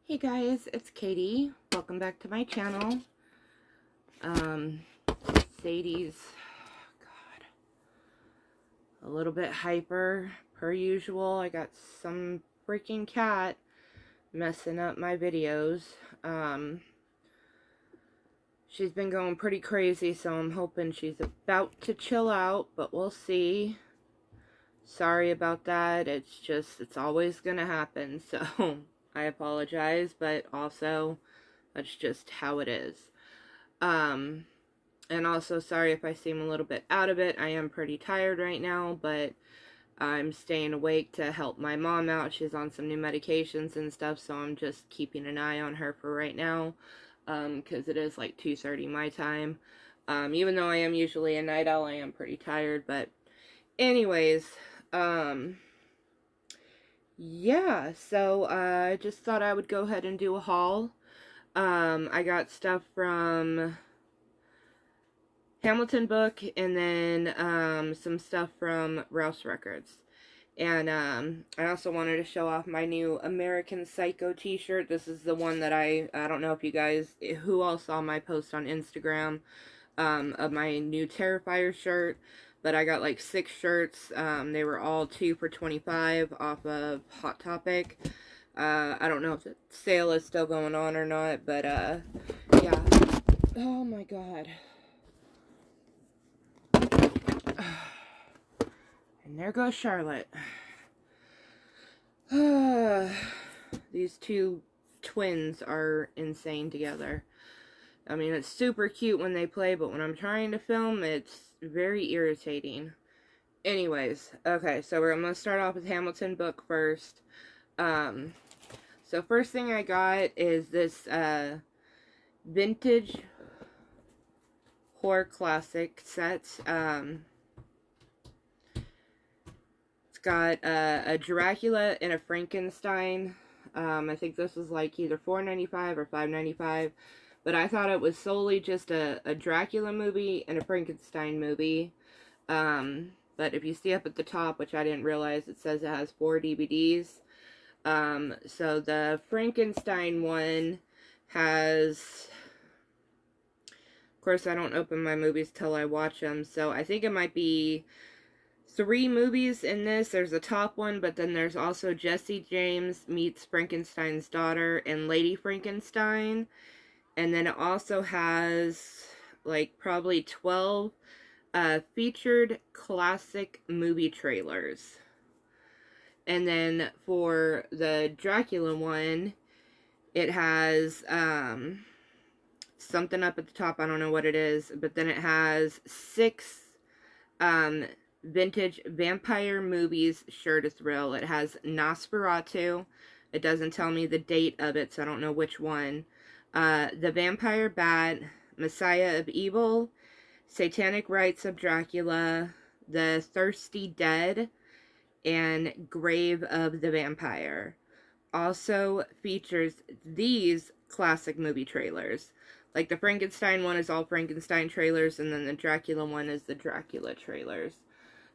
Hey guys, it's Katie. Welcome back to my channel. Sadie's, God, a little bit hyper per usual. I got some freaking cat messing up my videos. She's been going pretty crazy, so I'm hoping she's about to chill out, but we'll see. Sorry about that. It's always gonna happen, so I apologize, but also that's just how it is. And also sorry if I seem a little bit out of it. I am pretty tired right now, but I'm staying awake to help my mom out. She's on some new medications and stuff, so I'm just keeping an eye on her for right now, because it is like 2:30 my time. Even though I am usually a night owl, I am pretty tired, but anyways, yeah, so I just thought I would go ahead and do a haul. I got stuff from Hamilton Book, and then some stuff from Rouse Records. And I also wanted to show off my new American Psycho t-shirt. This is the one that I don't know if you guys, who all saw my post on Instagram of my new Terrifier shirt. But I got like 6 shirts. They were all 2 for $25 off of Hot Topic. I don't know if the sale is still going on or not, but yeah. Oh my god. And there goes Charlotte. These two twins are insane together. I mean, it's super cute when they play, but when I'm trying to film, it's very irritating. Anyways, okay, so we're going to start off with Hamilton Book first. So first thing I got is this vintage horror classic set. It's got a Dracula and a Frankenstein. I think this was like either $4.95 or $5.95. But I thought it was solely just a Dracula movie and a Frankenstein movie. But if you see up at the top, which I didn't realize, it says it has 4 DVDs. So the Frankenstein one has... Of course, I don't open my movies till I watch them. So I think it might be 3 movies in this. There's a top one, but then there's also Jesse James Meets Frankenstein's Daughter and Lady Frankenstein. And then it also has, like, probably 12 featured classic movie trailers. And then for the Dracula one, it has something up at the top. I don't know what it is. But then it has 6 vintage vampire movies sure to thrill. It has Nosferatu. It doesn't tell me the date of it, so I don't know which one. The Vampire Bat, Messiah of Evil, Satanic Rites of Dracula, The Thirsty Dead, and Grave of the Vampire. Also features these classic movie trailers. Like the Frankenstein one is all Frankenstein trailers, and then the Dracula one is the Dracula trailers.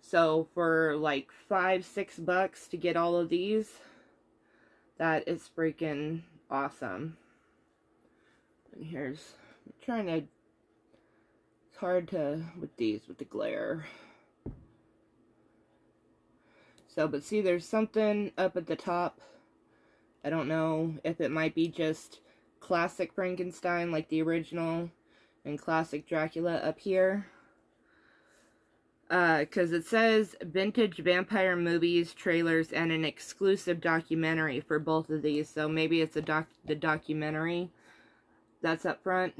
So for like $5-6 to get all of these, that is freaking awesome. And here's, I'm trying to, it's hard to, with these, with the glare. So, but see, there's something up at the top. I don't know if it might be just classic Frankenstein, like the original, and classic Dracula up here. Because it says vintage vampire movies, trailers, and an exclusive documentary for both of these. So maybe it's the documentary that's up front.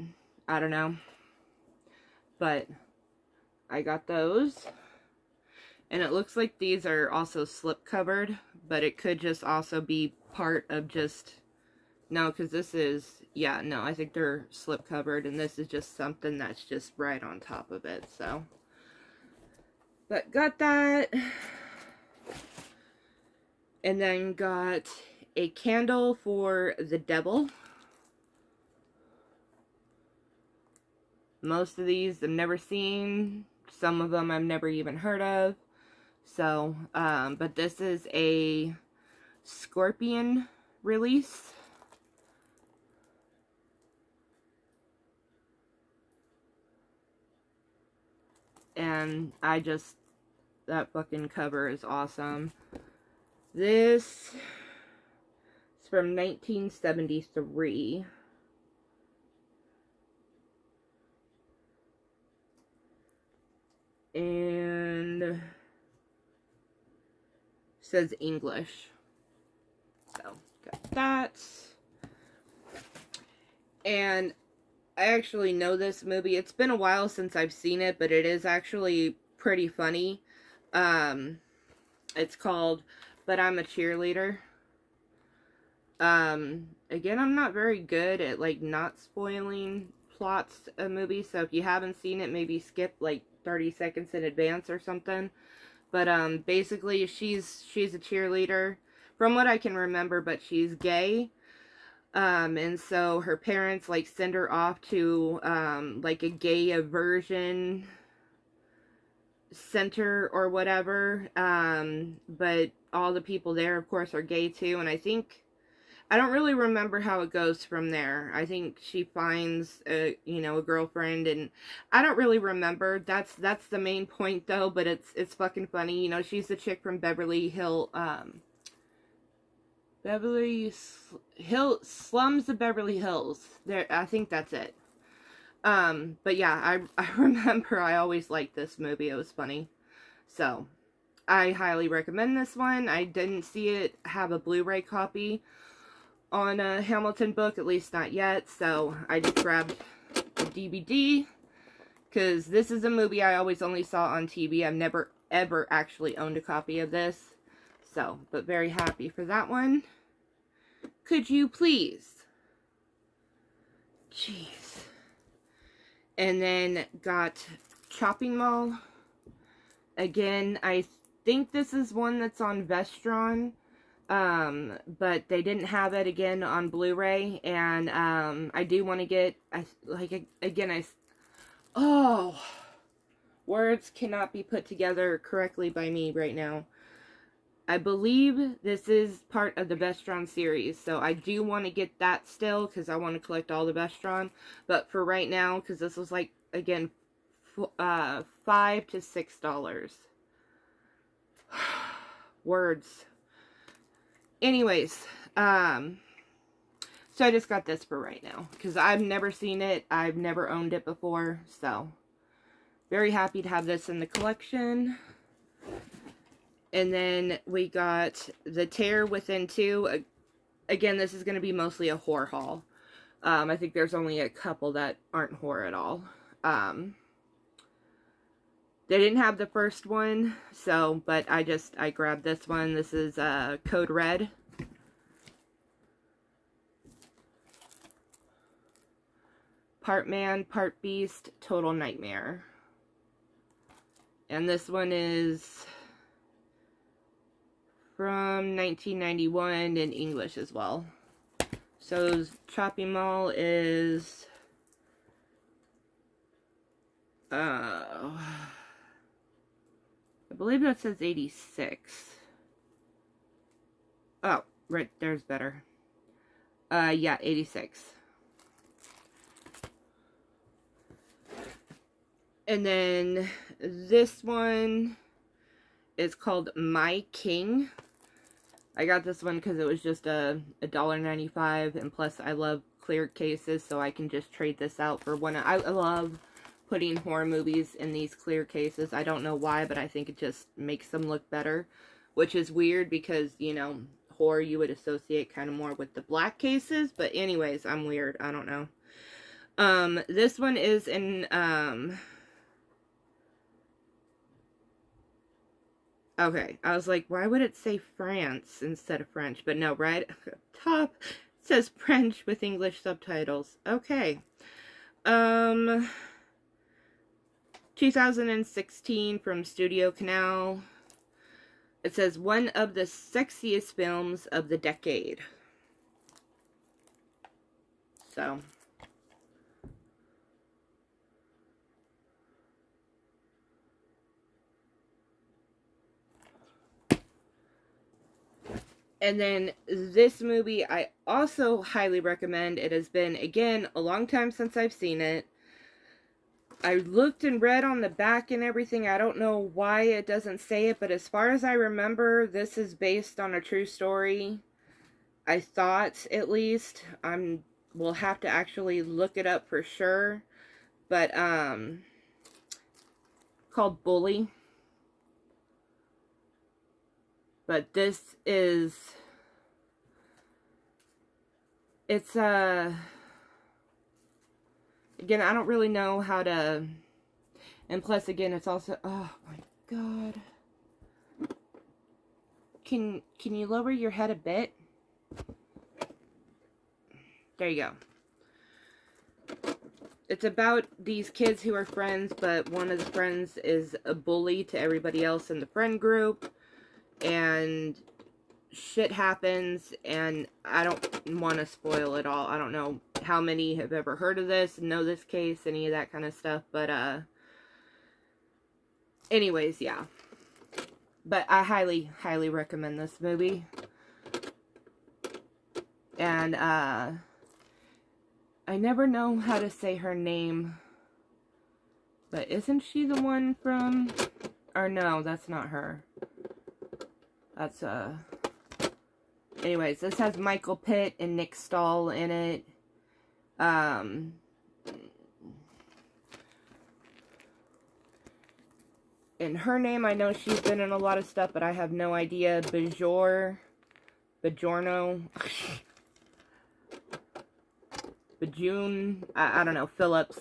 I don't know. But I got those. And it looks like these are also slip covered. But it could just also be part of just... No, because this is... Yeah, no, I think they're slip covered. And this is just something that's just right on top of it. So... But got that. And then got a candle for the devil. Most of these I've never seen. Some of them I've never even heard of. So, but this is a Scorpion release. and that fucking cover is awesome. This is from 1973. And says English. So, got that. And I actually know this movie. It's been a while since I've seen it, but it is actually pretty funny. It's called But I'm a Cheerleader. Again, I'm not very good at, like, not spoiling plots of movies, so if you haven't seen it, maybe skip, like, 30 seconds in advance or something. But, basically, she's a cheerleader, from what I can remember, but she's gay. And so her parents, like, send her off to, like, a gay aversion center or whatever. But all the people there, of course, are gay too. And I don't really remember how it goes from there. I think she finds a girlfriend, and I don't really remember. That's the main point though, but it's fucking funny. You know, she's the chick from Slums of Beverly Hills. There, I think that's it. But yeah, I remember I always liked this movie. It was funny. So, I highly recommend this one. I didn't see it have a Blu-ray copy on a Hamilton book, at least not yet. So, I just grabbed the DVD, because this is a movie I always only saw on TV. I've never, ever actually owned a copy of this. So, but very happy for that one. Could you please? Jeez. And then got Chopping Mall. Again, I think this is one that's on Vestron. But they didn't have it again on Blu-ray. And, I do want to get, oh, words cannot be put together correctly by me right now. I believe this is part of the Vestron series, so I do want to get that still, because I want to collect all the Vestron. But for right now, because this was like, again, $5 to $6. Words. Anyways, so I just got this for right now, because I've never seen it, I've never owned it before, so very happy to have this in the collection. And then we got The Terror Within 2. Again, this is going to be mostly a horror haul. I think there's only a couple that aren't horror at all. They didn't have the first one, so, but I grabbed this one. This is Code Red. Part Man, Part Beast, Total Nightmare. And this one is from 1991 in English as well. So Chopping Mall is I believe that says 86. Oh, right there's better. Yeah, 86. And then this one is called My King. I got this one because it was just a $1.95, and plus I love clear cases, so I can just trade this out for one. I love putting horror movies in these clear cases. I don't know why, but I think it just makes them look better, which is weird because, you know, horror you would associate kind of more with the black cases, but anyways, I'm weird. I don't know. This one is in, okay, I was like, why would it say France instead of French? But no, right up top, it says French with English subtitles. Okay. 2016 from Studio Canal. It says, one of the sexiest films of the decade. So. And then this movie I also highly recommend. It has been, again, a long time since I've seen it. I looked and read on the back and everything. I don't know why it doesn't say it, but as far as I remember, this is based on a true story. I thought, at least. We'll have to actually look it up for sure. But, called Bully. But this is, it's, again, I don't really know how to, and plus, again, it's also, oh my god. Can you lower your head a bit? There you go. It's about these kids who are friends, but one of the friends is a bully to everybody else in the friend group. And shit happens, and I don't want to spoil it all. I don't know how many have ever heard of this, know this case, any of that kind of stuff. But, anyways, yeah. But I highly, highly recommend this movie. And, I never know how to say her name. But isn't she the one from... Or no, that's not her. That's, anyways, this has Michael Pitt and Nick Stahl in it. And her name, I know she's been in a lot of stuff, but I have no idea. Bajorno. Bajun, I don't know, Phillips.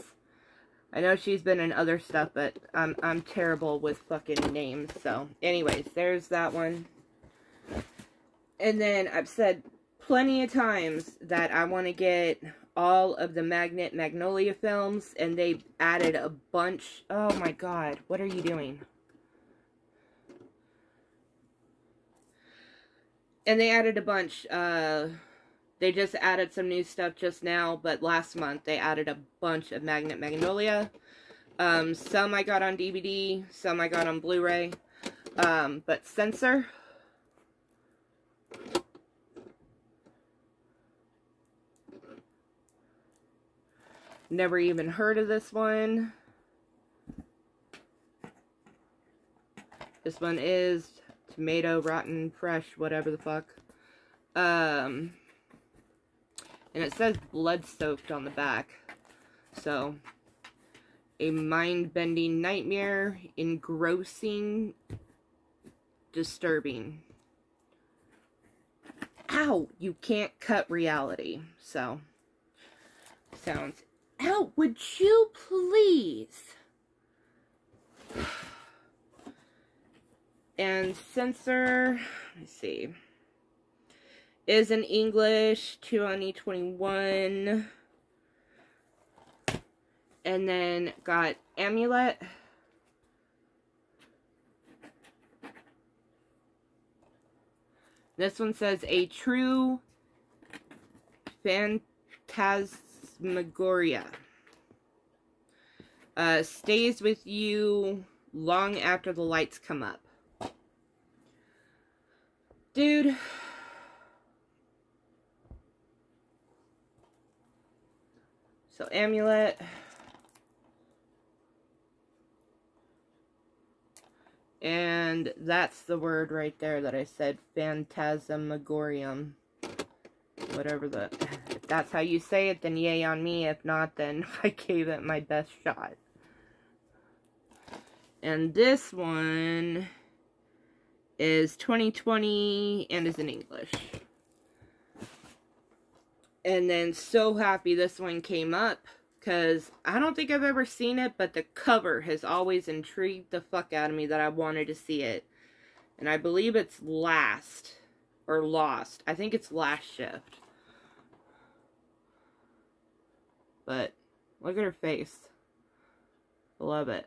I know she's been in other stuff, but I'm terrible with fucking names. So, anyways, there's that one. And then I've said plenty of times that I want to get all of the Magnolia films, and they've added a bunch. Oh my god, what are you doing? And they added a bunch. They just added some new stuff just now, but last month they added a bunch of Magnolia. Some I got on DVD, some I got on Blu-ray. But Censor. Never even heard of this one. This one is tomato, rotten, fresh, whatever the fuck. And it says blood-soaked on the back. So, a mind-bending nightmare, engrossing, disturbing. Ow! You can't cut reality. So, sounds... Ow! Would you please? And Censor, let me see, is in English, 2021. And then got Amulet. This one says, a true phantasmagoria. Stays with you long after the lights come up. Dude. So, Amulet. And that's the word right there that I said, phantasmagorium. Whatever the... If that's how you say it, then yay on me. If not, then I gave it my best shot. And this one is 2020 and is in English. And then so happy this one came up, because I don't think I've ever seen it, but the cover has always intrigued the fuck out of me that I wanted to see it. And I believe it's Last, or Lost. I think it's Last Shift. But, look at her face. Love it.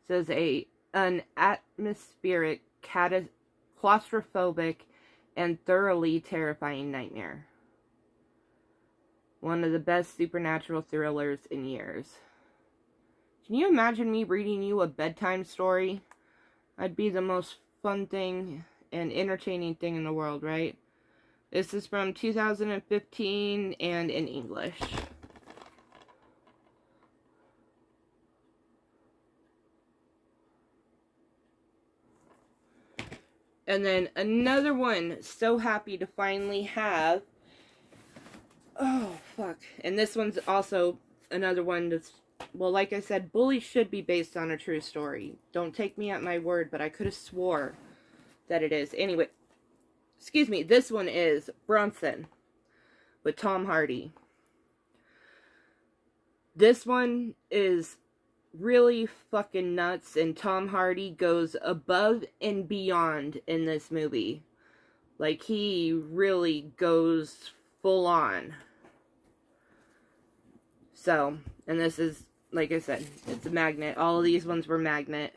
It says an atmospheric, claustrophobic, and thoroughly terrifying nightmare. One of the best supernatural thrillers in years. Can you imagine me reading you a bedtime story? I'd be the most fun thing and entertaining thing in the world, right? This is from 2015 and in English. And then another one, so happy to finally have. Oh, fuck. And this one's also another one that's, well, like I said, Bully should be based on a true story. Don't take me at my word, but I could have swore that it is. Anyway, excuse me, this one is Bronson with Tom Hardy. This one is really fucking nuts, and Tom Hardy goes above and beyond in this movie. Like, he really goes full on. So, and this is, like I said, it's a magnet. All of these ones were magnet.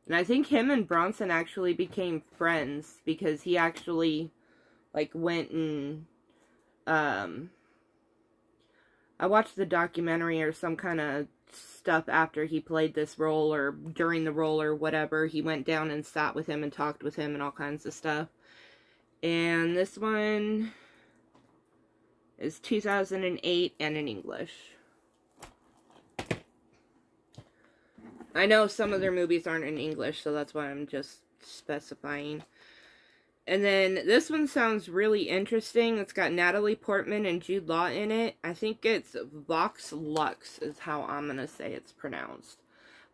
And I think him and Bronson actually became friends because he actually, like, went and, I watched the documentary or some kind of stuff after he played this role or during the role or whatever. He went down and sat with him and talked with him and all kinds of stuff. And this one is 2008 and in English. I know some of their movies aren't in English, so that's why I'm just specifying. And then this one sounds really interesting. It's got Natalie Portman and Jude Law in it. I think it's Vox Lux is how I'm going to say it's pronounced.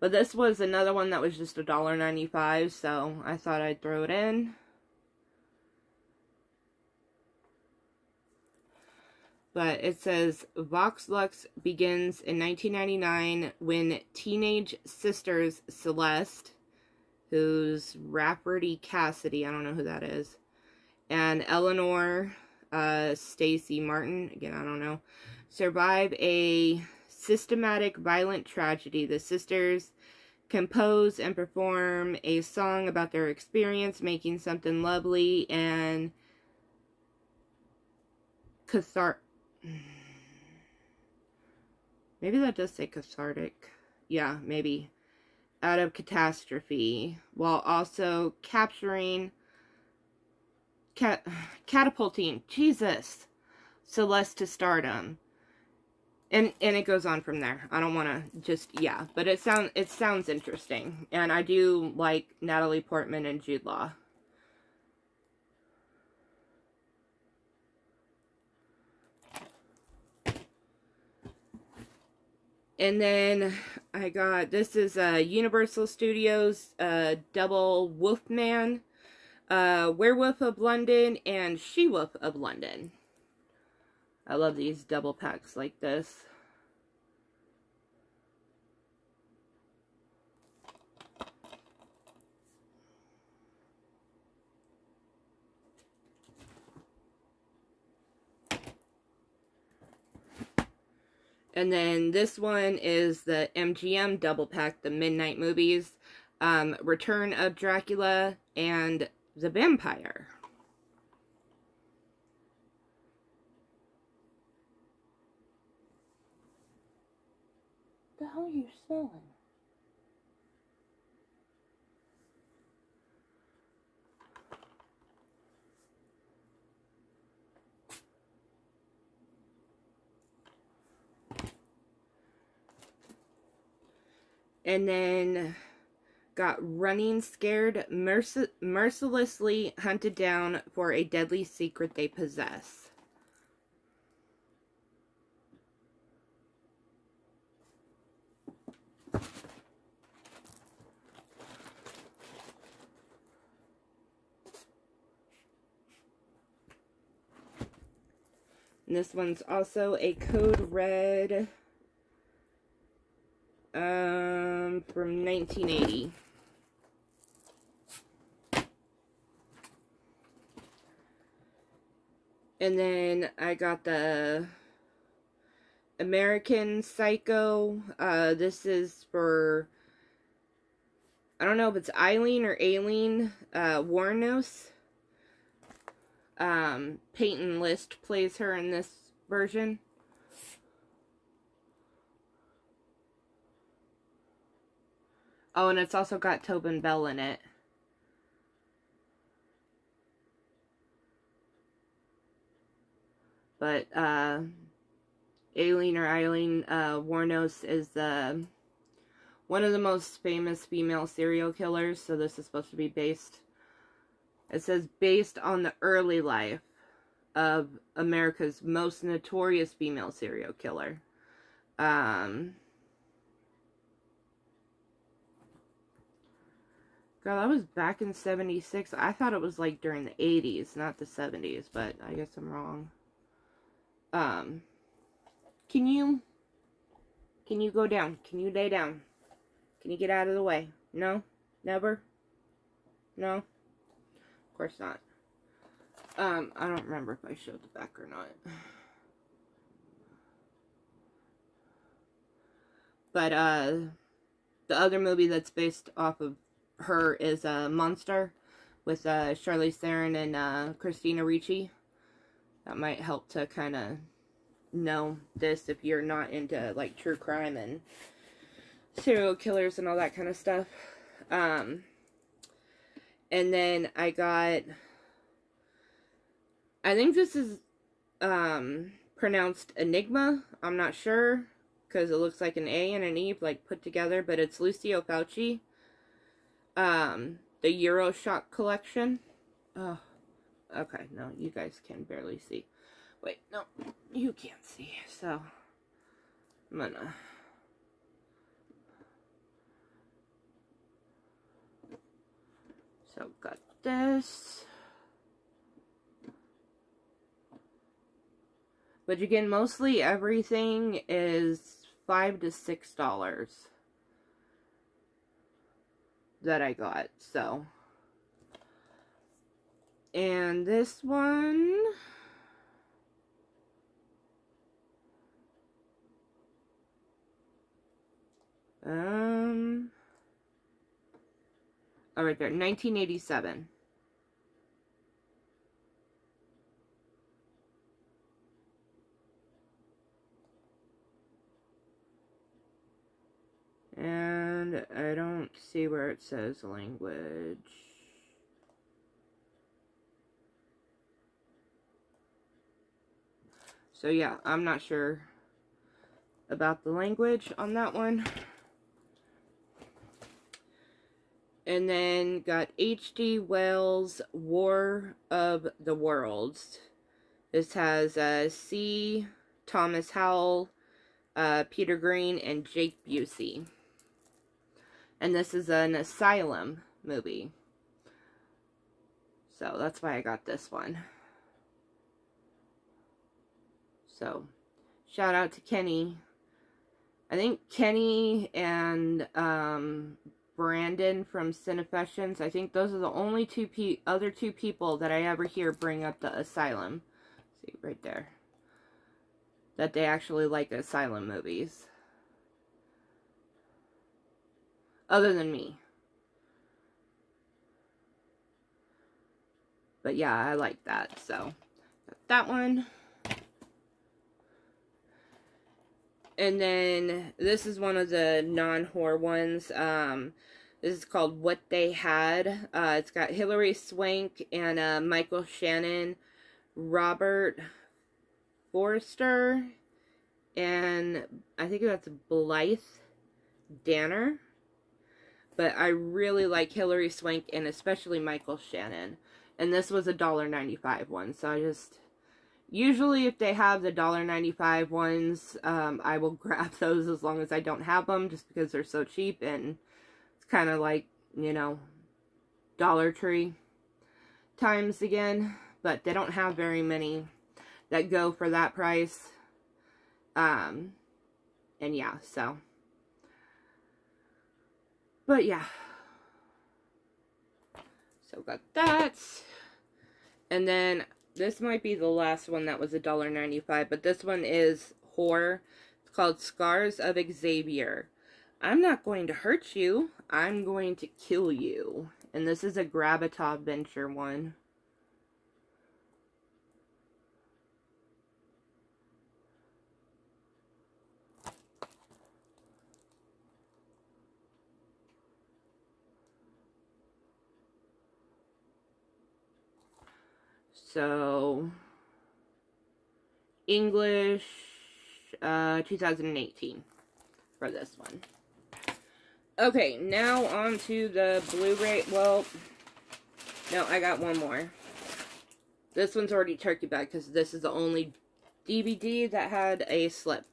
But this was another one that was just $1.95, so I thought I'd throw it in. But it says, Vox Lux begins in 1999 when teenage sisters Celeste, who's Rafferty Cassidy, I don't know who that is, and Eleanor Stacy Martin, again, I don't know, survive a systematic violent tragedy. The sisters compose and perform a song about their experience making something lovely and maybe that does say cathartic. Yeah, maybe. Out of catastrophe, while also catapulting, Jesus, Celeste to stardom. And it goes on from there. I don't want to just, yeah. But it sounds interesting. And I do like Natalie Portman and Jude Law. And then I got, this is Universal Studios double Wolfman, Werewolf of London, and She-Wolf of London. I love these double packs like this. And then this one is the MGM double pack, the Midnight Movies, Return of Dracula, and The Vampire. What the hell are you smelling? And then got Running Scared, mercilessly hunted down for a deadly secret they possess. And this one's also a Code Red from 1980. And then I got the American Psycho. This is for, I don't know if it's Eileen or Aileen Wuornos. Peyton List plays her in this version. Oh, and it's also got Tobin Bell in it. But, Aileen or Eileen Wuornos is the one of the most famous female serial killers. So this is supposed to be based, it says, based on the early life of America's most notorious female serial killer. Girl, that was back in 76. I thought it was like during the 80s, not the 70s, but I guess I'm wrong. Can you go down? Can you lay down? Can you get out of the way? No? Never? No? Of course not. I don't remember if I showed the back or not. But, the other movie that's based off of her is Monster with Charlize Theron and Christina Ricci. That might help to kind of know this if you're not into like true crime and serial killers and all that kind of stuff. And then I got, I think this is pronounced Enigma. I'm not sure because it looks like an A and an E like put together, but it's Lucio Fulci. The Euroshock collection. Oh, okay, no, you guys can barely see. Wait, no, you can't see, so I'm gonna... So, got this. But again, mostly everything is $5 to $6 that I got, so. And this one, oh, right there, 1987. And I don't see where it says language. So yeah, I'm not sure about the language on that one. And then got H.G. Wells' War of the Worlds. This has C. Thomas Howell, Peter Green, and Jake Busey. And this is an asylum movie. So that's why I got this one. So, shout out to Kenny. I think Kenny and Brandon from Cinefessions, I think those are the only other two people that I ever hear bring up the asylum. See, right there. That they actually like asylum movies. Other than me. But yeah, I like that, so. Got that one. And then, this is one of the non-horror ones. This is called What They Had. It's got Hilary Swank and Michael Shannon, Robert Forster, and I think that's Blythe Danner. But I really like Hilary Swank and especially Michael Shannon. And this was a $1.95 one, so I just... Usually, if they have the $1.95 ones, I will grab those as long as I don't have them, just because they're so cheap, and it's kind of like, you know, Dollar Tree times again, but they don't have very many that go for that price, and yeah, so, but yeah, so got that, and then... This might be the last one that was $1.95, but this one is horror. It's called Scars of Xavier. I'm not going to hurt you. I'm going to kill you. And this is a Gravatar Venture one. So, English, 2018 for this one. Okay, now on to the Blu-ray. Well, no, I got one more. This one's already turkey bag because this is the only DVD that had a slip.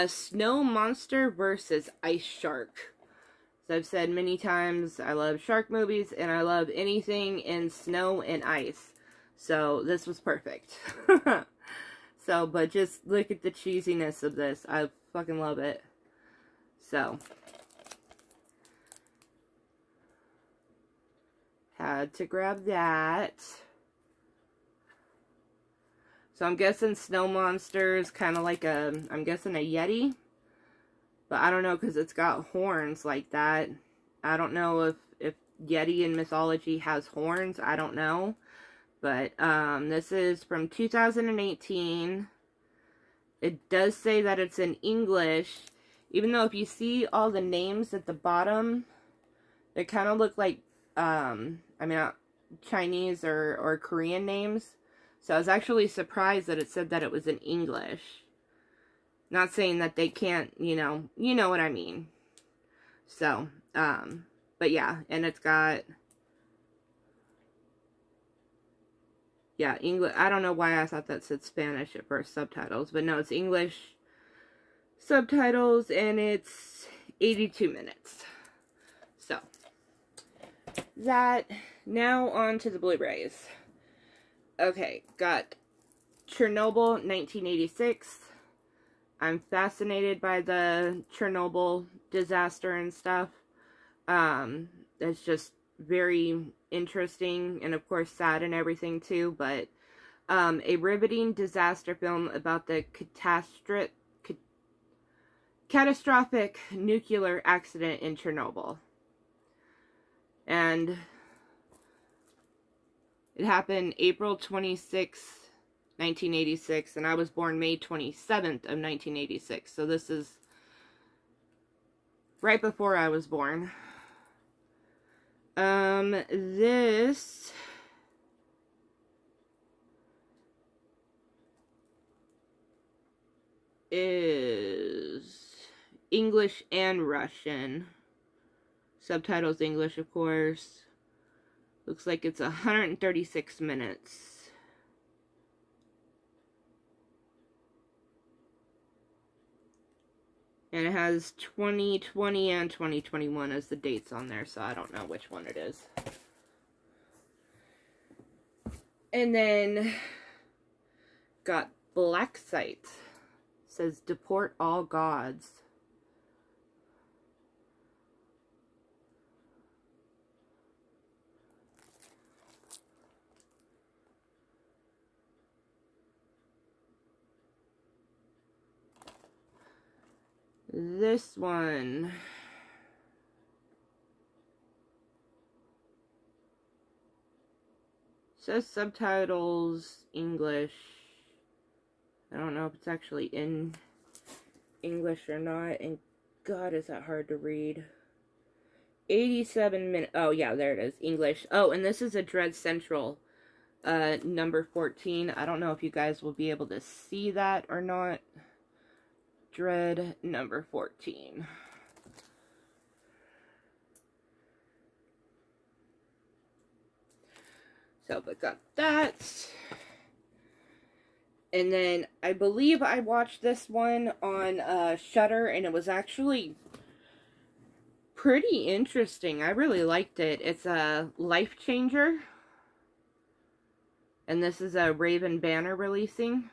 Snow Monster versus Ice Shark. As I've said many times, I love shark movies and I love anything in snow and ice. So this was perfect. So, but just look at the cheesiness of this. I fucking love it. So, had to grab that. So I'm guessing Snow Monster is kind of like I'm guessing a Yeti. But I don't know because it's got horns like that. I don't know if Yeti in mythology has horns. I don't know. But this is from 2018. It does say that it's in English. Even though if you see all the names at the bottom, they kind of look like, Chinese or Korean names. So I was actually surprised that it said that it was in English. Not saying that they can't, you know what I mean. So, but yeah, and it's got, yeah, English. I don't know why I thought that said Spanish at first, subtitles, but no, it's English subtitles, and it's 82 minutes. So, that, now on to the Blu-rays. Okay, got Chernobyl, 1986. I'm fascinated by the Chernobyl disaster and stuff. It's just very interesting and of course sad and everything too, but a riveting disaster film about the catastrophic nuclear accident in Chernobyl. And it happened April 26th, 1986, and I was born May 27th of 1986, so this is right before I was born. This is English and Russian. Subtitles English, of course. Looks like it's 136 minutes. And it has 2020 and 2021 as the dates on there, so I don't know which one it is. And then got Black Site. Says deport all gods. This one says subtitles English. I don't know if it's actually in English or not, and God, is that hard to read. 87 minutes. Oh yeah, there it is, English. Oh, and this is a Dread Central number 14. I don't know if you guys will be able to see that or not. Dread number 14. So, but got that. And then I believe I watched this one on Shudder, and it was actually pretty interesting. I really liked it. It's a Life Changer. And this is a Raven Banner releasing.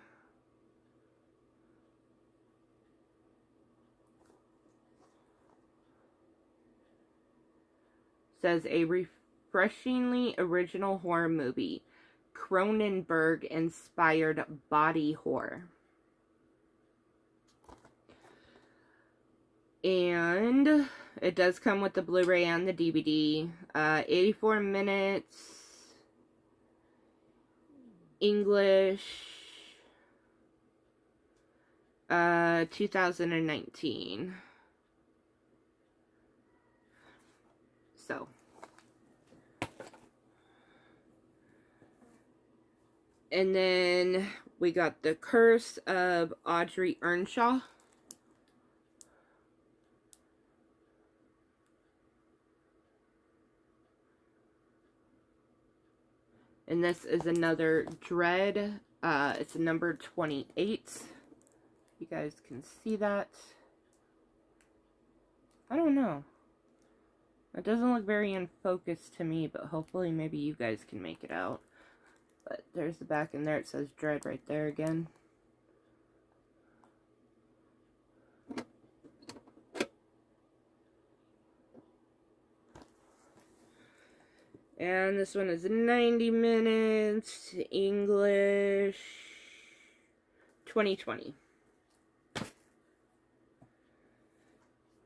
Says a refreshingly original horror movie. Cronenberg-inspired body horror. And it does come with the Blu-ray and the DVD. 84 minutes. English. 2019. So. And then we got The Curse of Audrey Earnshaw. And this is another Dread. It's a number 28. You guys can see that. I don't know. It doesn't look very in focus to me, but hopefully maybe you guys can make it out. But there's the back, and there it says Dread right there again. And this one is 90 minutes, English, 2020.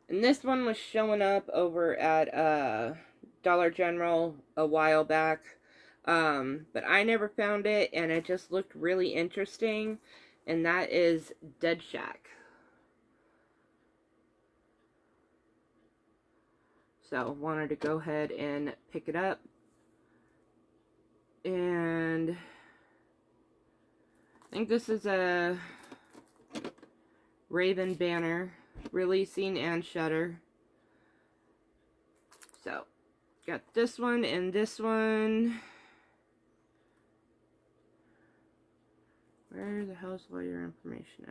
And this one was showing up over at Dollar General a while back. But I never found it, and it just looked really interesting. And that is Dead Shack. So, wanted to go ahead and pick it up. And I think this is a Raven banner, releasing and Shutter. So, got this one and this one. Where the hell's all your information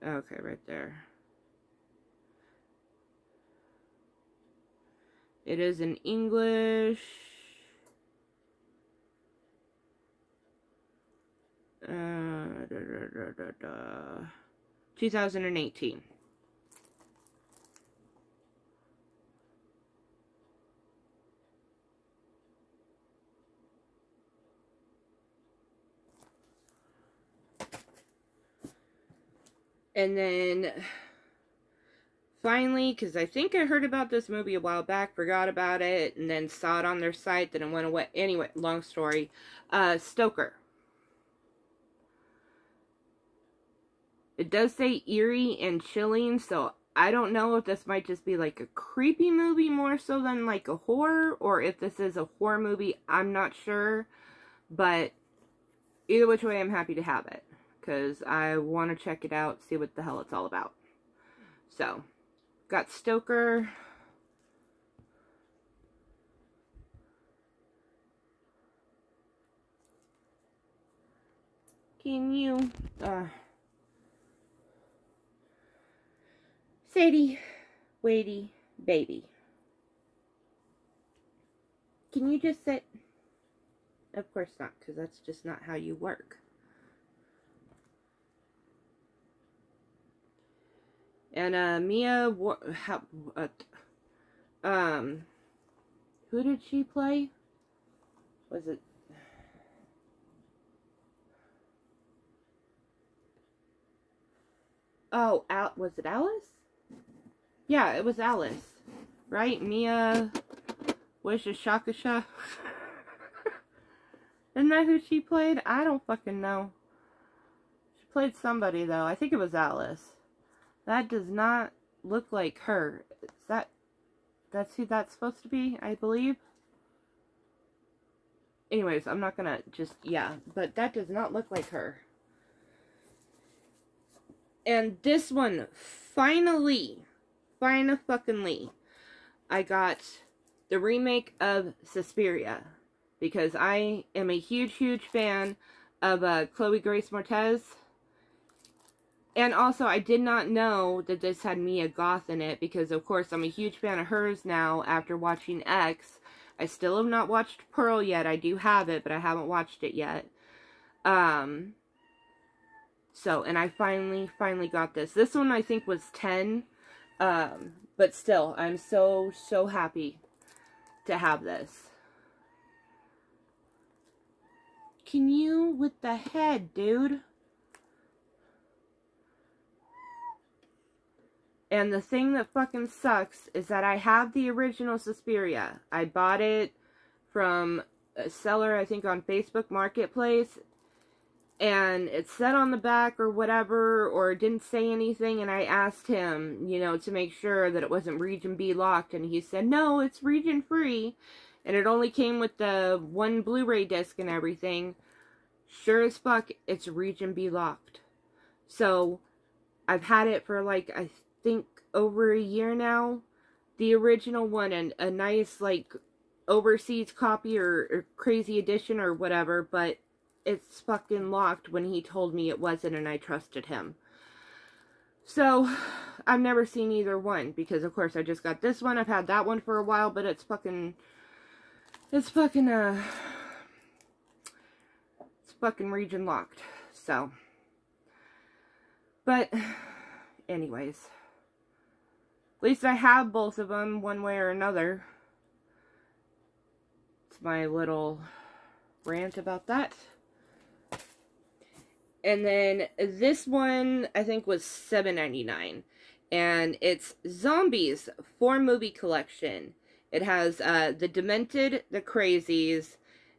at? Okay, right there. It is in English. 2018. And then finally, because I think I heard about this movie a while back, forgot about it, and then saw it on their site, then it went away. Anyway, long story. Stoker. It does say eerie and chilling, so I don't know if this might just be like a creepy movie more so than like a horror, or if this is a horror movie, I'm not sure. But either which way, I'm happy to have it, because I want to check it out, see what the hell it's all about. So, got Stoker. Can you, Sadie, Wadey, baby. Can you just sit? Of course not, because that's just not how you work. And, Mia, who did she play? Was it? Oh, was it Alice? Yeah, it was Alice. Right? Mia Shakasha. Isn't that who she played? I don't fucking know. She played somebody, though. I think it was Alice. That does not look like her. That's who that's supposed to be, I believe. Anyways, I'm not gonna just, yeah. But that does not look like her. And this one, finally, I got the remake of Suspiria, because I am a huge fan of Chloe Grace Moretz. And also, I did not know that this had Mia Goth in it, because of course I'm a huge fan of hers now after watching X. I still have not watched Pearl yet. I do have it, but I haven't watched it yet. So, and I finally got this. This one I think was 10. But still, I'm so happy to have this. Can you with the head, dude? And the thing that fucking sucks is that I have the original Suspiria. I bought it from a seller, I think, on Facebook Marketplace. And it said on the back or whatever, or it didn't say anything. And I asked him, you know, to make sure that it wasn't Region B locked. And he said, no, it's region free. And it only came with the one Blu-ray disc and everything. Sure as fuck, it's Region B locked. So, I've had it for like, I think over a year now. The original one, and a nice like overseas copy or crazy edition or whatever, but it's fucking locked when he told me it wasn't, and I trusted him. So, I've never seen either one, because of course I just got this one. I've had that one for a while, but it's fucking region locked. So, but anyways, at least I have both of them one way or another. It's my little rant about that. And then this one, I think, was $7.99. And it's Zombies 4-movie collection. It has The Demented, The Crazies,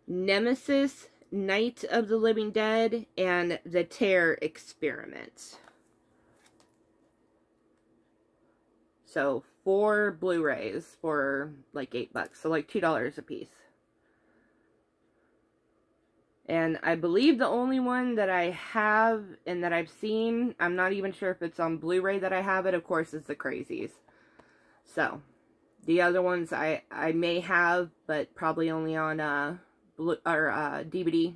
Nemesis, Night of the Living Dead, and The Terror Experiment. So, 4 Blu-rays for like $8. So, like $2 a piece. And I believe the only one that I have and that I've seen, I'm not even sure if it's on Blu-ray that I have it, of course, is The Crazies. So, the other ones I may have, but probably only on DVD.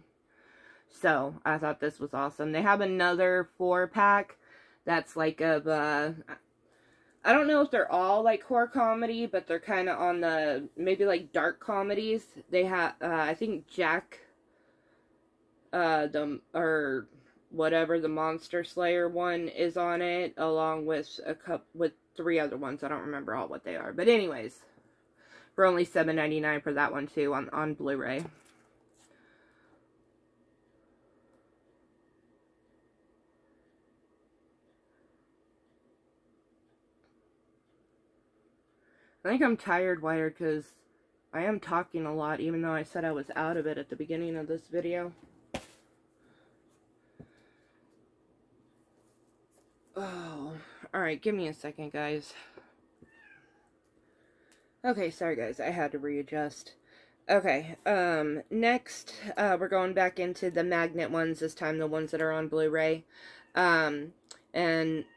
So, I thought this was awesome. They have another 4-pack that's like of, I don't know if they're all like horror comedy, but they're kind of on the, maybe like dark comedies. They have, I think Jack... or whatever, the Monster Slayer one is on it, along with with 3 other ones. I don't remember all what they are, but anyways, for only $7.99 for that one too on Blu-ray. I think I'm tired, wired, because I am talking a lot, even though I said I was out of it at the beginning of this video. Oh, alright, give me a second, guys. Okay, sorry guys, I had to readjust. Okay, next, we're going back into the magnet ones, this time the ones that are on Blu-ray. And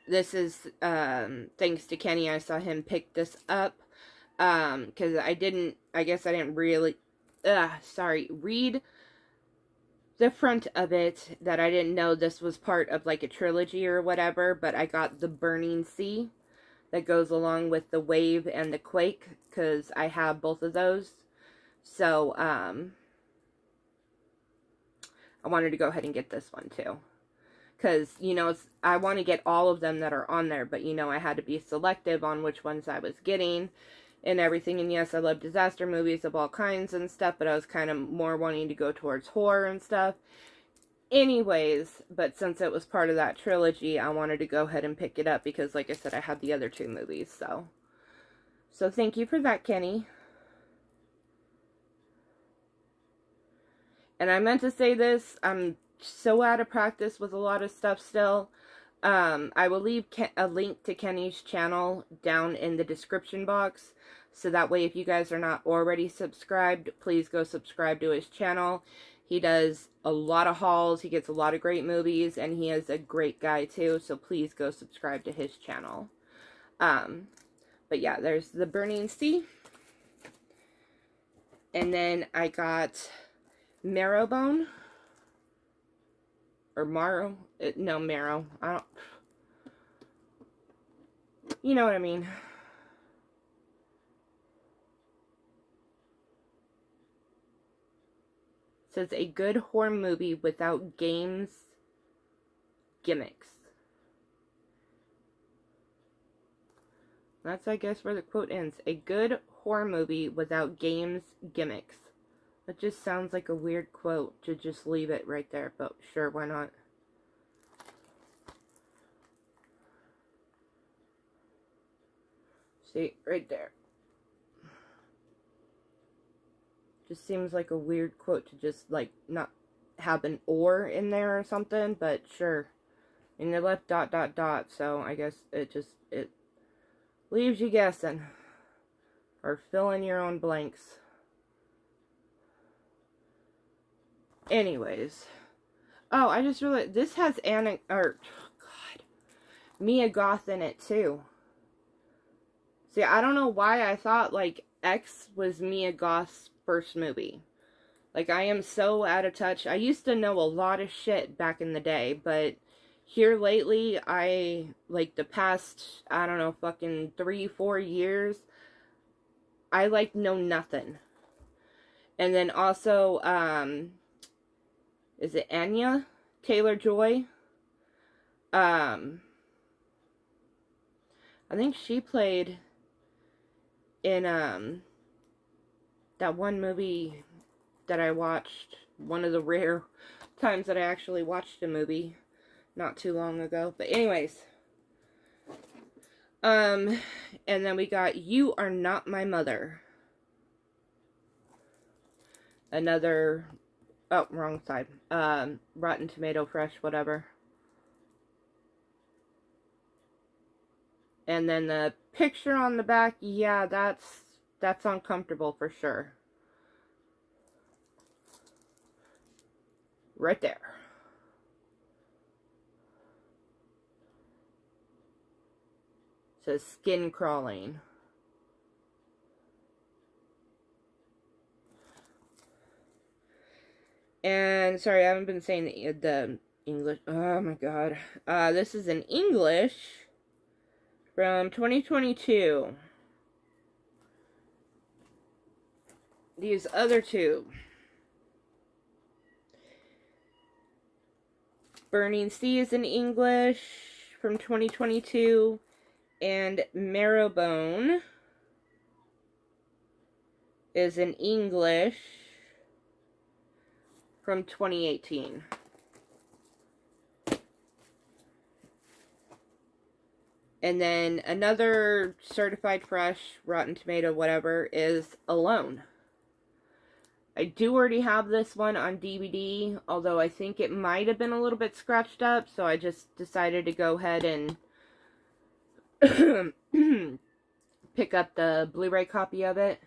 this is, thanks to Kenny, I saw him pick this up, because I guess I didn't really, read the front of it, that I didn't know this was part of like a trilogy or whatever, but I got the Burning Sea that goes along with the Wave and the Quake, because I have both of those. So, I wanted to go ahead and get this one too. Because, you know, I want to get all of them that are on there, but, you know, I had to be selective on which ones I was getting and everything. And yes, I love disaster movies of all kinds and stuff, but I was kind of more wanting to go towards horror and stuff. Anyways, but since it was part of that trilogy, I wanted to go ahead and pick it up because, like I said, I had the other 2 movies, so thank you for that, Kenny. And I meant to say this, I'm so out of practice with a lot of stuff still. I will leave a link to Kenny's channel down in the description box. So that way, if you guys are not already subscribed, please go subscribe to his channel. He does a lot of hauls. He gets a lot of great movies. And he is a great guy, too. So please go subscribe to his channel. But yeah, there's the Burning Sea. And then I got Marrowbone. Or Marrow. No, Marrow. I don't... You know what I mean. It says a good horror movie without games gimmicks. That's, I guess, where the quote ends. A good horror movie without games gimmicks. That just sounds like a weird quote to just leave it right there, but sure, why not? See, right there. Just seems like a weird quote to just, like, not have an or in there or something, but sure. And they left ... so I guess it leaves you guessing. Or fill in your own blanks. Anyways. Oh, I just realized, this has Mia Goth in it, too. See, I don't know why I thought, like, X was Mia Goth's first movie. Like, I am so out of touch. I used to know a lot of shit back in the day, but here lately, like, the past, I don't know, fucking 3-4 years, I, like, know nothing. And then also, is it Anya Taylor-Joy? I think she played in, that one movie that I watched, one of the rare times that I actually watched a movie not too long ago. But anyways, and then we got You Are Not My Mother. Another, oh, wrong side. Rotten Tomato Fresh, whatever. And then the picture on the back, yeah, that's uncomfortable for sure. Right there. It says skin crawling. And sorry, I haven't been saying the English. Oh my god. This is in English from 2022. These other two. Burning Sea is in English from 2022, and Marrowbone is in English from 2018. And then another certified fresh, Rotten Tomato, whatever, is Alone. I do already have this one on DVD, although I think it might have been a little bit scratched up, so I just decided to go ahead and pick up the Blu-ray copy of it.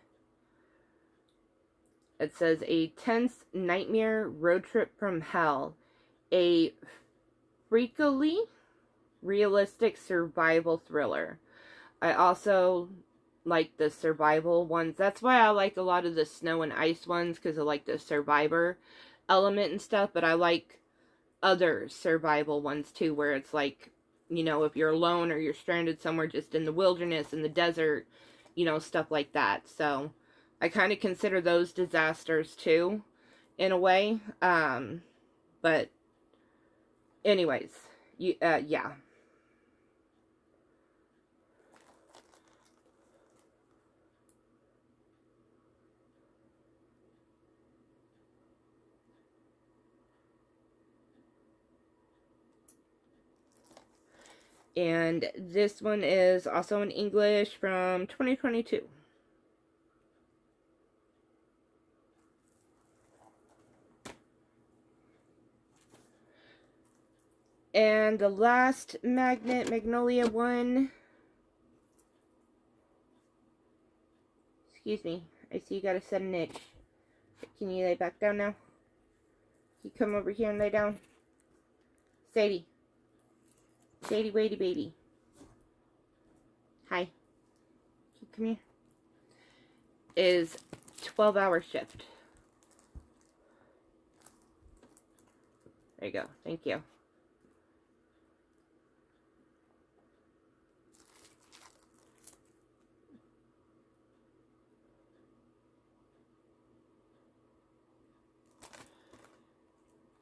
It says, a tense nightmare road trip from hell. A freakily realistic survival thriller. I also like the survival ones. That's why I like a lot of the snow and ice ones, because I like the survivor element and stuff, but I like other survival ones too, where it's like, you know, if you're alone or you're stranded somewhere just in the wilderness, in the desert, you know, stuff like that. So I kind of consider those disasters too, in a way. But anyways, yeah. And this one is also in English from 2022. And the last Magnolia one. Excuse me. I see you got a sudden itch. Can you lay back down now? Can you come over here and lay down? Sadie. Sadie, waity baby. Hi. Come here. Is 12-hour shift. There you go. Thank you.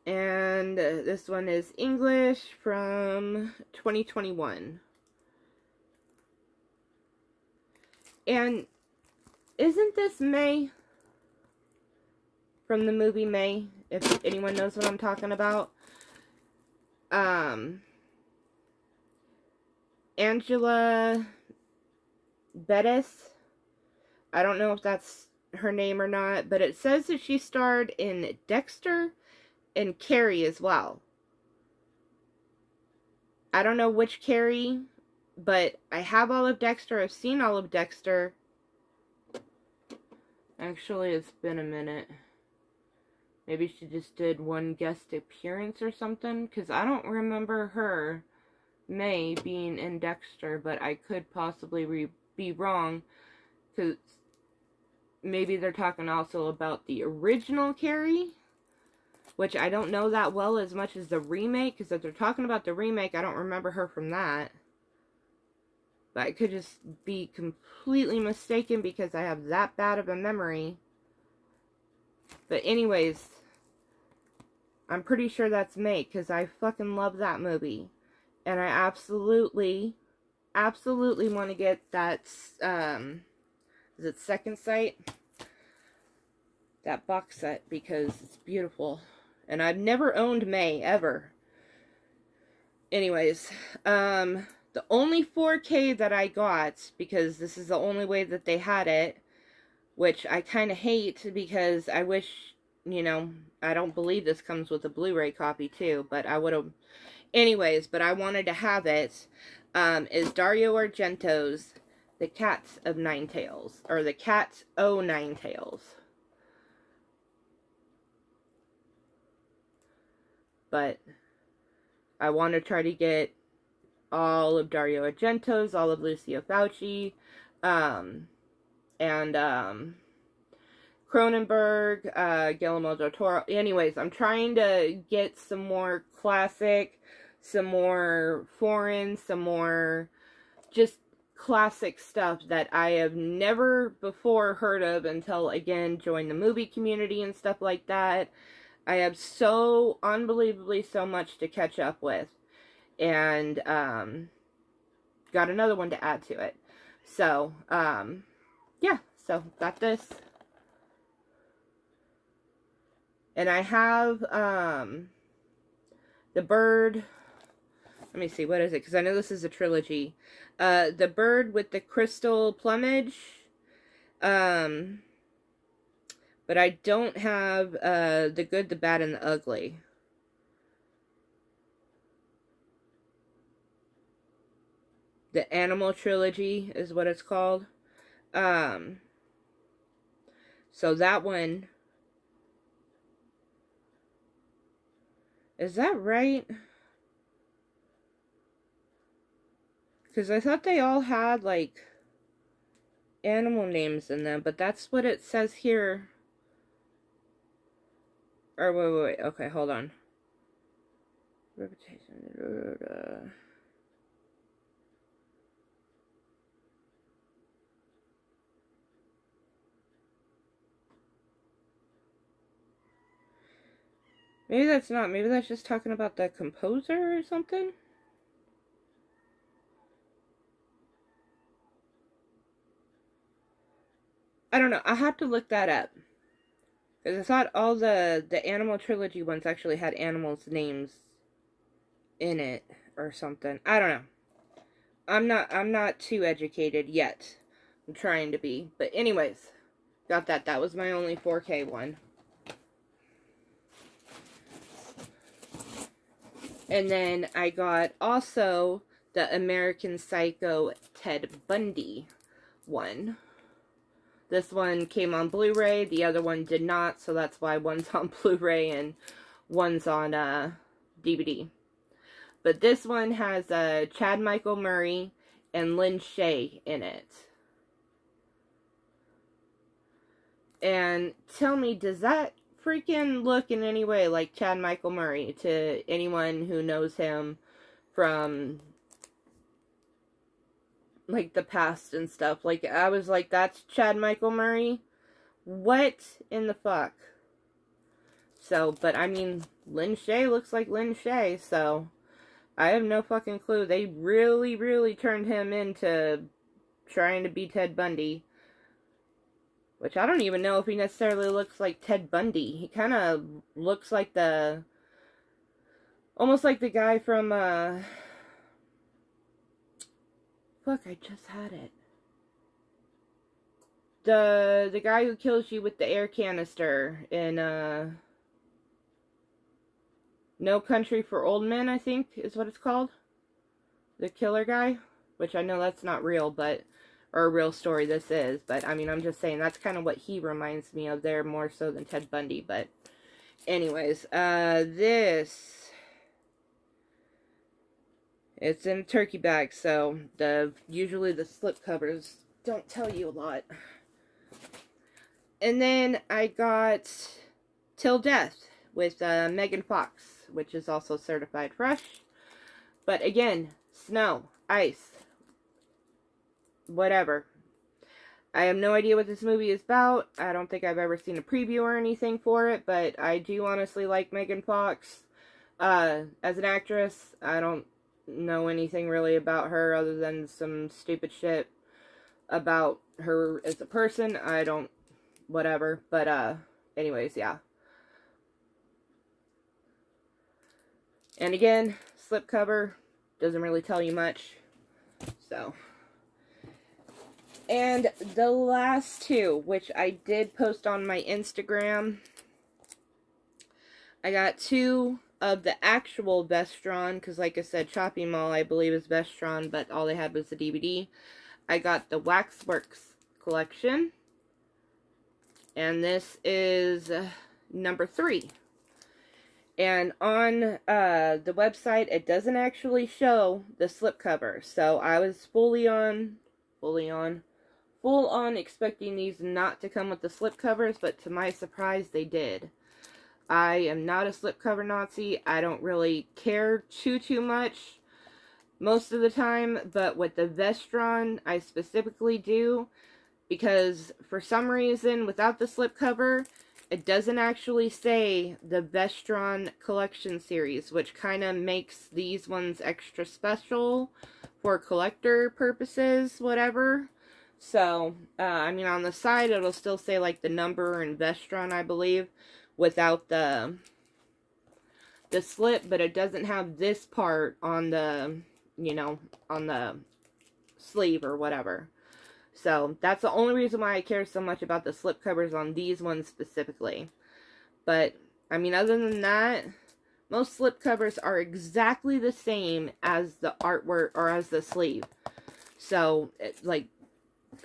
And this one is English from 2021. And isn't this May? From the movie May, if anyone knows what I'm talking about. Angela Bettis. I don't know if that's her name or not, but it says that she starred in Dexter and Carrie as well. I don't know which Carrie, but I have all of Dexter. I've seen all of Dexter. Actually, it's been a minute. Maybe she just did one guest appearance or something, because I don't remember her, May, being in Dexter, but I could possibly be wrong, because maybe they're talking also about the original Carrie, which I don't know that well as much as the remake, because if they're talking about the remake, I don't remember her from that. But I could just be completely mistaken because I have that bad of a memory. But anyways, I'm pretty sure that's May, because I fucking love that movie. And I absolutely want to get that, is it Second Sight? That box set, because it's beautiful. And I've never owned May, ever. Anyways, the only 4K that I got, because this is the only way that they had it, which I kind of hate, because I wish, you know, I don't believe this comes with a Blu-ray copy too, but I would have, anyways, but I wanted to have it, is Dario Argento's The Cat of Nine Tails, or The Cat O' Nine Tails. But I want to try to get all of Dario Argento's, all of Lucio Fulci, and Cronenberg, Guillermo del Toro. Anyways, I'm trying to get some more classic, some more foreign, some more just classic stuff that I have never before heard of until, again, join the movie community and stuff like that. I have so unbelievably so much to catch up with. And, got another one to add to it. So, yeah, so got this. And I have, The Bird, let me see, what is it? Because I know this is a trilogy. The Bird with the Crystal Plumage, but I don't have, The Good, the Bad, and the Ugly. The Animal Trilogy is what it's called. So that one, is that right? Because I thought they all had, like, animal names in them, but that's what it says here. Or, wait, okay, hold on. Reputation, maybe that's not. Maybe that's just talking about the composer or something. I don't know. I have to look that up. Because I thought all the Animal Trilogy ones actually had animals' names in it or something. I don't know. I'm not too educated yet. I'm trying to be. But anyways, got that. That was my only 4K one. And then I got also the American Psycho Ted Bundy one. This one came on Blu-ray, the other one did not, so that's why one's on Blu-ray and one's on DVD. But this one has Chad Michael Murray and Lynn Shay in it. And tell me, does that freaking look in any way like Chad Michael Murray to anyone who knows him from, like, the past and stuff? Like, I was like, that's Chad Michael Murray? What in the fuck? So, but I mean, Lynn Shay looks like Lynn Shay, so I have no fucking clue. They really, really turned him into trying to be Ted Bundy. Which I don't even know if he necessarily looks like Ted Bundy. He kind of looks like almost like the guy from, fuck, I just had it. The guy who kills you with the air canister in, No Country for Old Men, I think, is what it's called. The killer guy. Which I know that's not real, but, or a real story this is. But, I mean, I'm just saying, that's kind of what he reminds me of there, more so than Ted Bundy. But, anyways, this, it's in a turkey bag, so usually the slip covers don't tell you a lot. And then I got Till Death with Megan Fox, which is also certified fresh. But again, snow, ice, whatever. I have no idea what this movie is about. I don't think I've ever seen a preview or anything for it, but I do honestly like Megan Fox. As an actress, I don't know anything really about her other than some stupid shit about her as a person. I don't, whatever. But, anyways, yeah. And again, slipcover doesn't really tell you much. So. And the last two, which I did post on my Instagram, I got two of the actual Vestron, because like I said, Shopping Mall, I believe, is Vestron, but all they had was the DVD. I got the Waxworks collection, and this is number 3. And on the website, it doesn't actually show the slipcover, so I was full on expecting these not to come with the slipcovers, but to my surprise, they did. I am not a slipcover Nazi. I don't really care too much most of the time, but with the Vestron, I specifically do, because for some reason, without the slipcover, it doesn't actually say the Vestron Collection Series, which kind of makes these ones extra special for collector purposes, whatever. So, I mean, on the side, it'll still say, like, the number and Vestron, I believe, without the slip, but it doesn't have this part on the, you know, on the sleeve or whatever. So, that's the only reason why I care so much about the slip covers on these ones specifically. But, I mean, other than that, most slip covers are exactly the same as the artwork, or as the sleeve. So, like,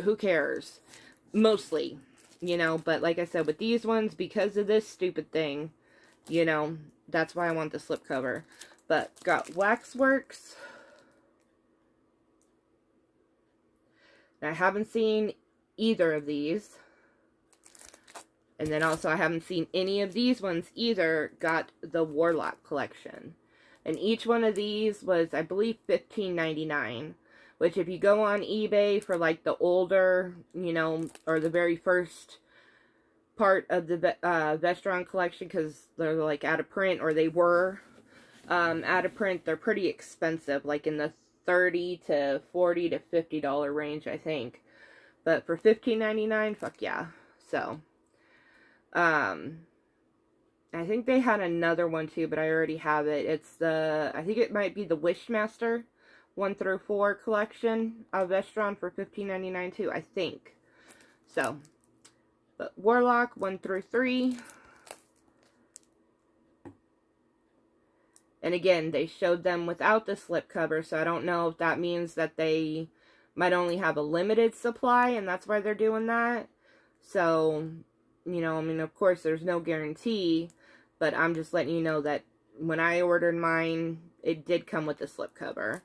who cares? Mostly, you know, but like I said, with these ones, because of this stupid thing, you know, that's why I want the slipcover. But, got Waxworks. I haven't seen either of these. And then also, I haven't seen any of these ones either. Got the Warlock collection. And each one of these was, I believe, $15.99. Which, if you go on eBay for, like, the older, you know, or the very first part of the Vestron collection, because they're, like, out of print, or they were out of print, they're pretty expensive, like, in the $30 to $40 to $50 range, I think. But for $15.99, fuck yeah. So, I think they had another one, too, but I already have it. It's the, I think it might be the Wishmaster 1 through 4 collection of Vestron for $15.99 too, I think. So, but Warlock 1 through 3. And again, they showed them without the slipcover, so I don't know if that means that they might only have a limited supply, and that's why they're doing that. So, you know, I mean, of course, there's no guarantee, but I'm just letting you know that when I ordered mine, it did come with the slipcover.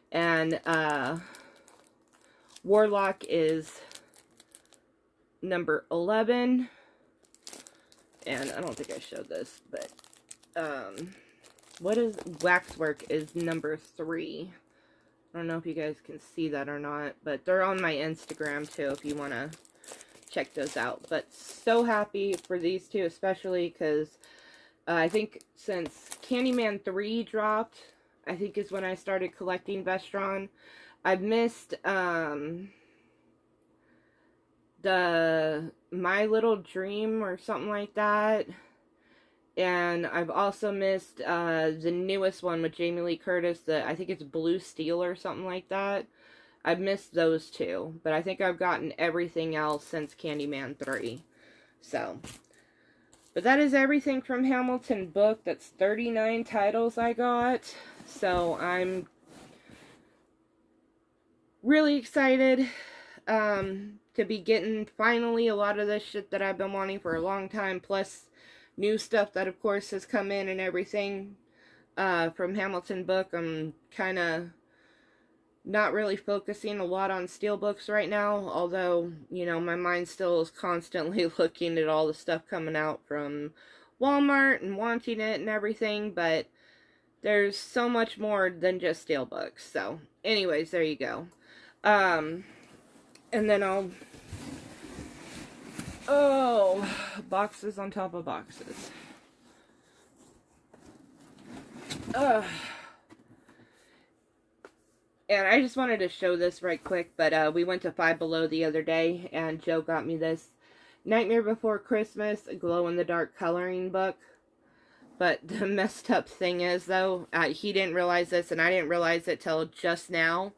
And, Warlock is number 11. And I don't think I showed this, but, what is Waxwork is number 3. I don't know if you guys can see that or not, but they're on my Instagram too if you want to check those out. But so happy for these two, especially because I think since Candyman 3 dropped, I think is when I started collecting Vestron. I've missed the My Little Dream or something like that. And I've also missed the newest one with Jamie Lee Curtis. I think it's Blue Steel or something like that. I've missed those two. But I think I've gotten everything else since Candyman 3. So, but that is everything from Hamilton Book. That's 39 titles I got. So I'm really excited to be getting finally a lot of this shit that I've been wanting for a long time. Plus new stuff that of course has come in and everything from Hamilton Book. I'm kind of not really focusing a lot on steelbooks right now, although, you know, my mind still is constantly looking at all the stuff coming out from Walmart and wanting it and everything, but there's so much more than just steelbooks. So, anyways, there you go. And then oh, boxes on top of boxes. And I just wanted to show this right quick, but we went to Five Below the other day, and Joe got me this Nightmare Before Christmas glow-in-the-dark coloring book. But the messed up thing is, though, he didn't realize this, and I didn't realize it till just now.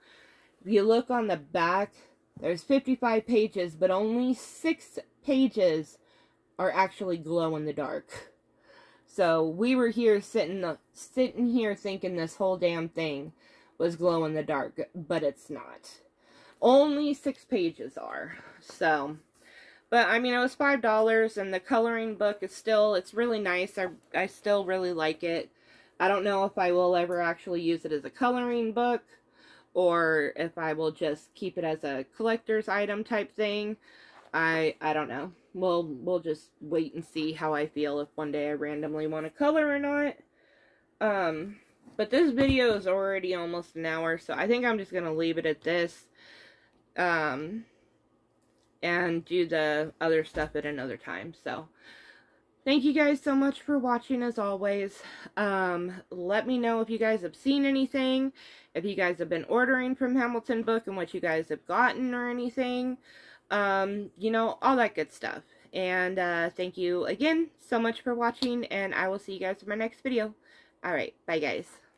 If you look on the back, there's 55 pages, but only 6 pages are actually glow-in-the-dark. So we were here sitting here thinking this whole damn thing was glow in the dark, but it's not. Only 6 pages are. So, but I mean, it was $5, and the coloring book is still, it's really nice. I still really like it. I don't know if I will ever actually use it as a coloring book, or if I will just keep it as a collector's item type thing. I don't know. We'll just wait and see how I feel if one day I randomly want to color or not. But this video is already almost an hour, so I think I'm just going to leave it at this. And do the other stuff at another time. So, thank you guys so much for watching as always. Let me know if you guys have seen anything. If you guys have been ordering from Hamilton Book and what you guys have gotten or anything. You know, all that good stuff. And thank you again so much for watching, and I will see you guys in my next video. Alright, bye guys.